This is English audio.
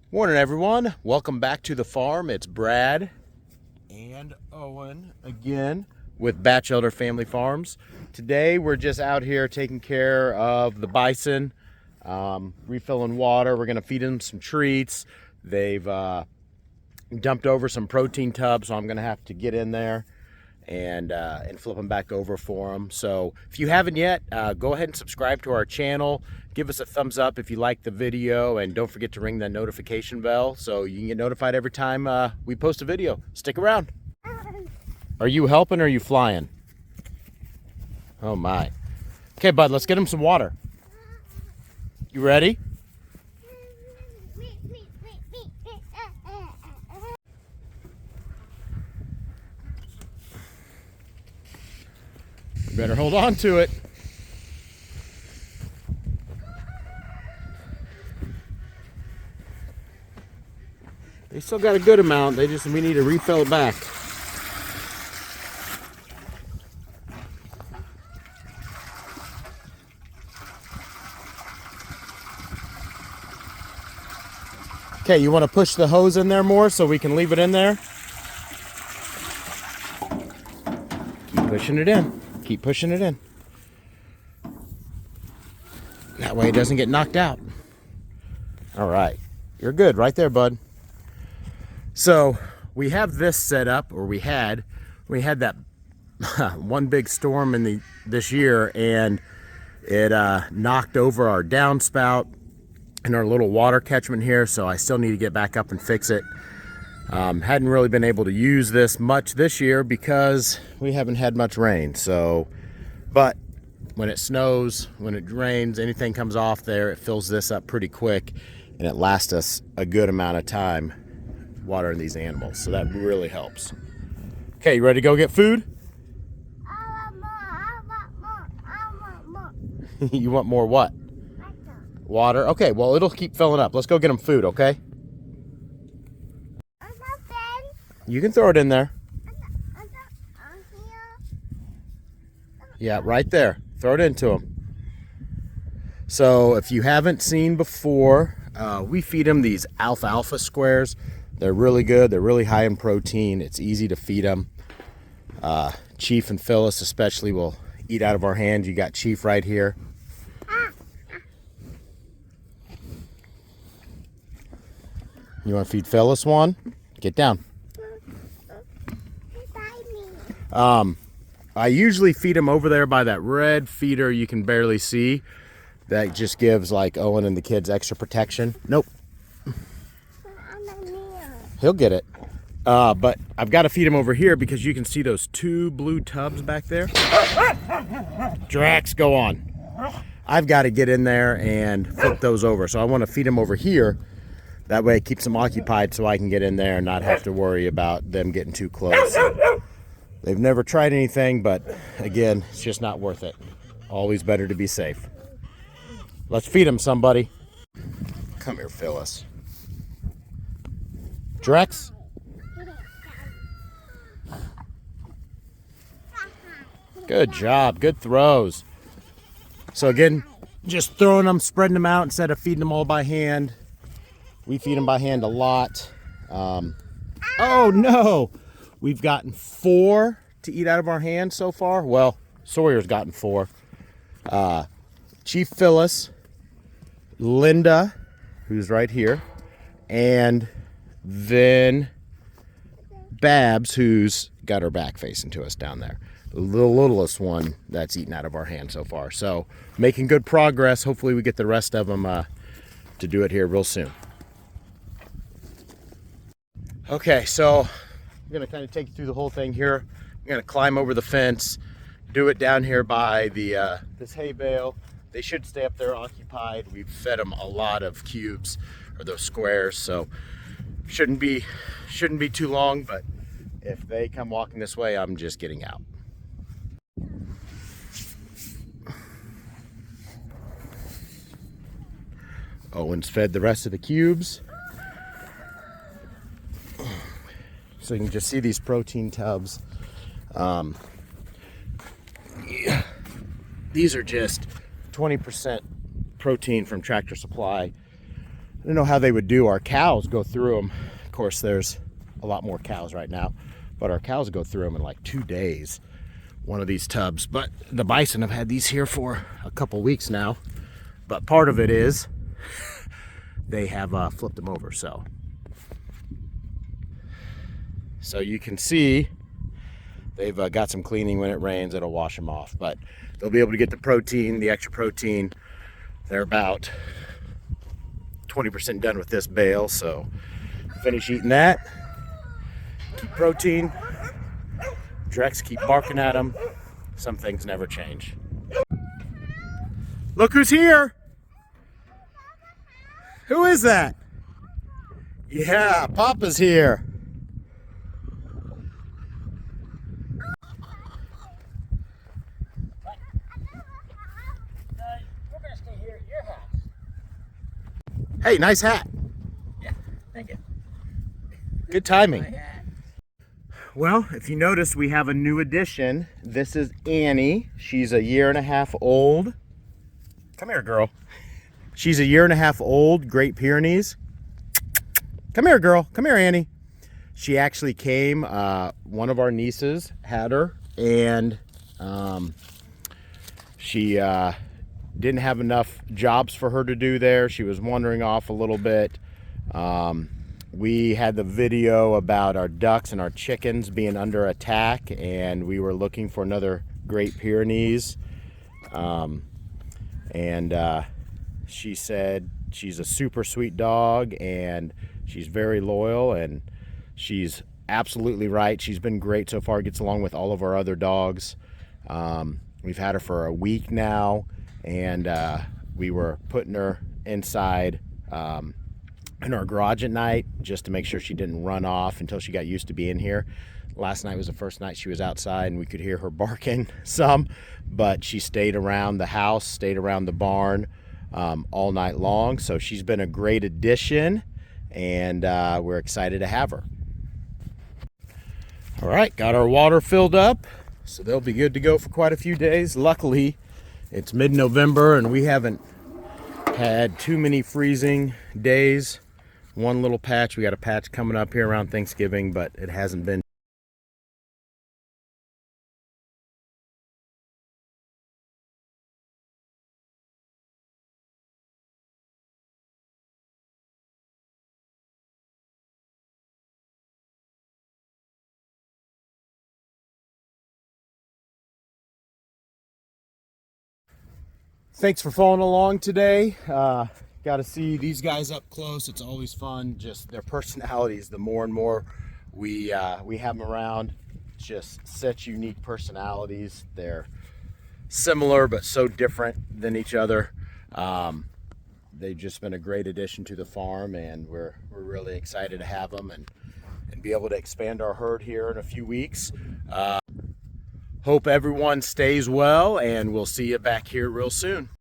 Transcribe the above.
Morning, everyone. Welcome back to the farm. It's Brad and Owen again with Batchelder Family Farms. Today we're just out here taking care of the bison, refilling water. We're going to feed them some treats. They've dumped over some protein tubs, so I'm going to have to get in there and flip them back over for them. So if you haven't yet, go ahead and subscribe to our channel. Give us a thumbs up if you like the video, and don't forget to ring that notification bell so you can get notified every time we post a video. Stick around. Are you helping or are you flying? Oh my. Okay, bud, let's get him some water. You ready? You better hold on to it. They still got a good amount. We need to refill it back. Okay, you want to push the hose in there more so we can leave it in there? Keep pushing it in. Keep pushing it in. That way it doesn't get knocked out. All right. You're good right there, bud. So we have this set up, or we had that one big storm this year, and it knocked over our downspout and our little water catchment here. So I still need to get back up and fix it. Hadn't really been able to use this much this year because we haven't had much rain. So, but when it snows, when it rains, anything comes off there, it fills this up pretty quick, and it lasts us a good amount of time watering these animals. So that really helps. Okay, you ready to go get food? I want more. You want more what? Water? Okay, well, it'll keep filling up. Let's go get them food, okay? You can throw it in there. Yeah, right there. Throw it into them. So if you haven't seen before, we feed them these alfalfa squares. They're really good. They're really high in protein. It's easy to feed them. Chief and Phyllis especially will eat out of our hands. You got Chief right here. You want to feed Phyllis one? Get down. I usually feed them over there by that red feeder you can barely see. That just gives like Owen and the kids extra protection. Nope. He'll get it. But I've got to feed him over here because you can see those two blue tubs back there. Drax, go on. I've got to get in there and flip those over. So I want to feed him over here. That way it keeps them occupied so I can get in there and not have to worry about them getting too close. They've never tried anything, but again, it's just not worth it. Always better to be safe. Let's feed him, somebody. Come here, Phyllis. Drex? Good job. Good throws. So again, just throwing them, spreading them out instead of feeding them all by hand. We feed them by hand a lot. Oh no! We've gotten 4 to eat out of our hands so far. Well, Sawyer's gotten 4. Chief Phyllis, Linda, who's right here, and then Babs, who's got her back facing to us down there. The littlest one that's eaten out of our hand so far. So making good progress. Hopefully we get the rest of them to do it here real soon. Okay, so I'm gonna kind of take you through the whole thing here. I'm gonna climb over the fence, do it down here by the this hay bale. They should stay up there occupied. We've fed them a lot of cubes, or those squares, so shouldn't be too long. But if they come walking this way, I'm just getting out. Owen's fed the rest of the cubes. So you can just see these protein tubs. These are just 20% protein from Tractor Supply. don't know how they would do. Our cows go through them. Of course, there's a lot more cows right now, but our cows go through them in like 2 days, one of these tubs. But the bison have had these here for a couple weeks now. But part of it is they have flipped them over. So you can see they've got some cleaning. When it rains, it'll wash them off. But they'll be able to get the protein, the extra protein. They're about 20% done with this bale, so finish eating that. Keep protein. Drex keep barking at them. Some things never change. Look who's here! Who is that? Yeah, Papa's here. We're gonna stay here at your house. Hey, nice hat. Yeah, thank you. Good timing. My hat. Well, if you notice, we have a new addition. This is Annie. She's a 1.5 years old. Come here, girl. She's a 1.5 years old, Great Pyrenees. Come here, girl. Come here, Annie. She actually came, one of our nieces had her, and she didn't have enough jobs for her to do there. She was wandering off a little bit. We had the video about our ducks and our chickens being under attack, and we were looking for another Great Pyrenees. She said she's a super sweet dog and she's very loyal, and she's absolutely right. She's been great so far. Gets along with all of our other dogs. We've had her for a week now, and we were putting her inside in our garage at night just to make sure she didn't run off until she got used to being here. Last night was the first night she was outside, and we could hear her barking some, but she stayed around the house, stayed around the barn all night long. So she's been a great addition, and we're excited to have her. All right, got our water filled up, so they'll be good to go for quite a few days. Luckily, it's mid-November, and we haven't had too many freezing days. One little patch, we got a patch coming up here around Thanksgiving, but it hasn't been. Thanks for following along today. Got to see these guys up close. It's always fun. Just their personalities. The more and more we have them around, just such unique personalities. They're similar but so different than each other. They've just been a great addition to the farm, and we're really excited to have them and be able to expand our herd here in a few weeks. Hope everyone stays well, and we'll see you back here real soon.